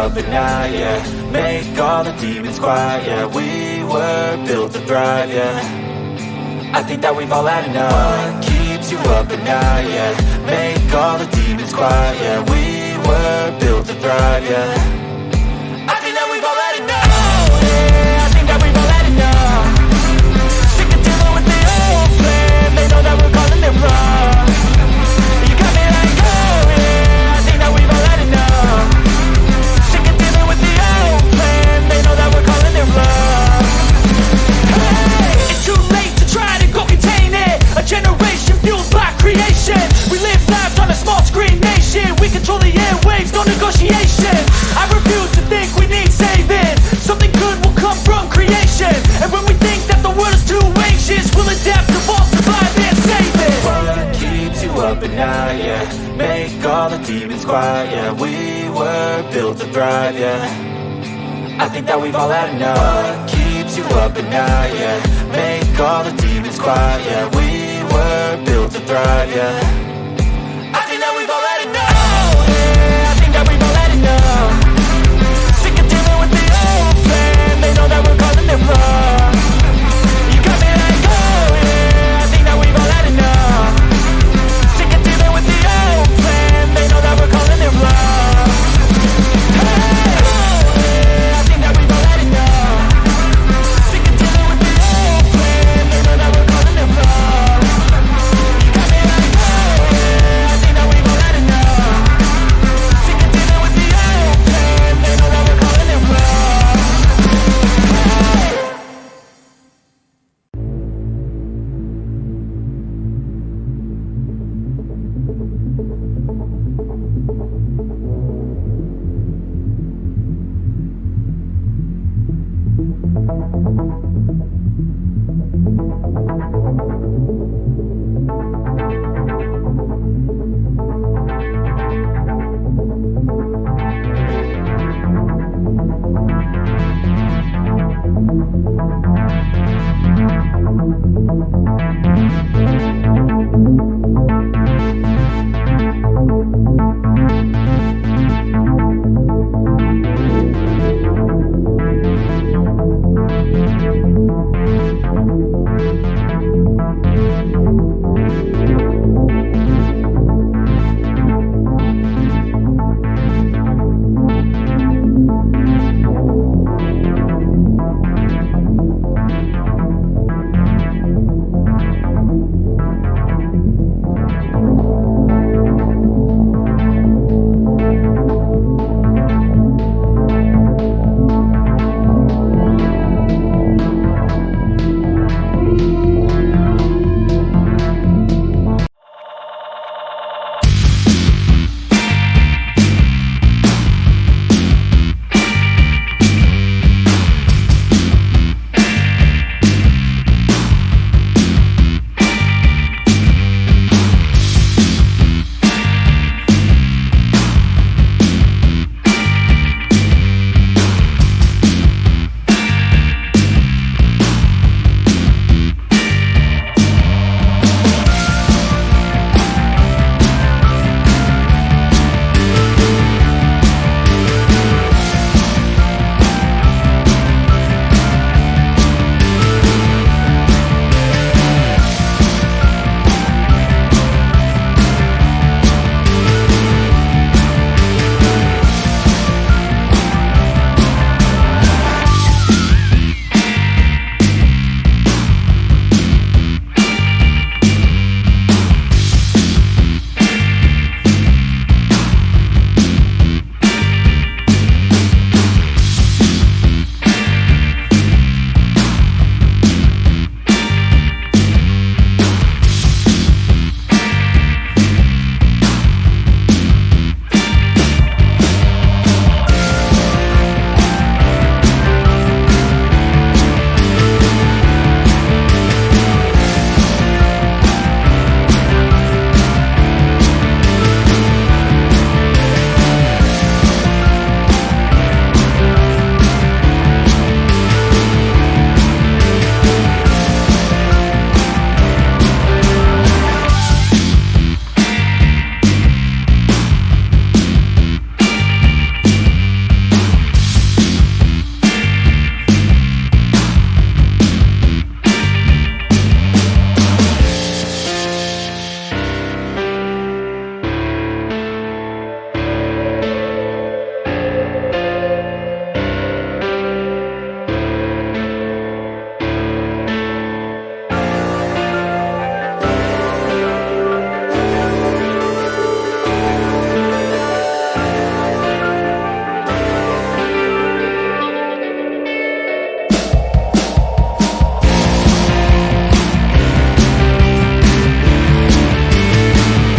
up at night, yeah. Make all the demons quiet, yeah. We were built to thrive, yeah. I think that we've all had enough. What keeps you up at night, yeah. Make all the demons quiet, yeah. We were built to thrive, yeah. I think that we've all had enough. Oh, yeah, I think that we've all had enough. Sick of dealing with the old plan. They know that we're calling it wrong. You got me like, oh yeah, I think that we've all had enough. Sick of dealing with the old plan. They know that we're calling it wrong. Hey, it's too late to try to go contain it. A generation fueled by creation. We live lives on a small screen nation. We control the airwaves, no negotiation. I refuse to think we need saving. Something good will come from creation. And when we think that the world is too anxious, we'll adapt, evolve, survive, and save it. What keeps you up at night, yeah. Make all the demons quiet, yeah. We were built to thrive, yeah. I think that we've all had enough. What keeps you up at night, yeah. Make all the demons quiet, yeah. We were built to thrive, yeah.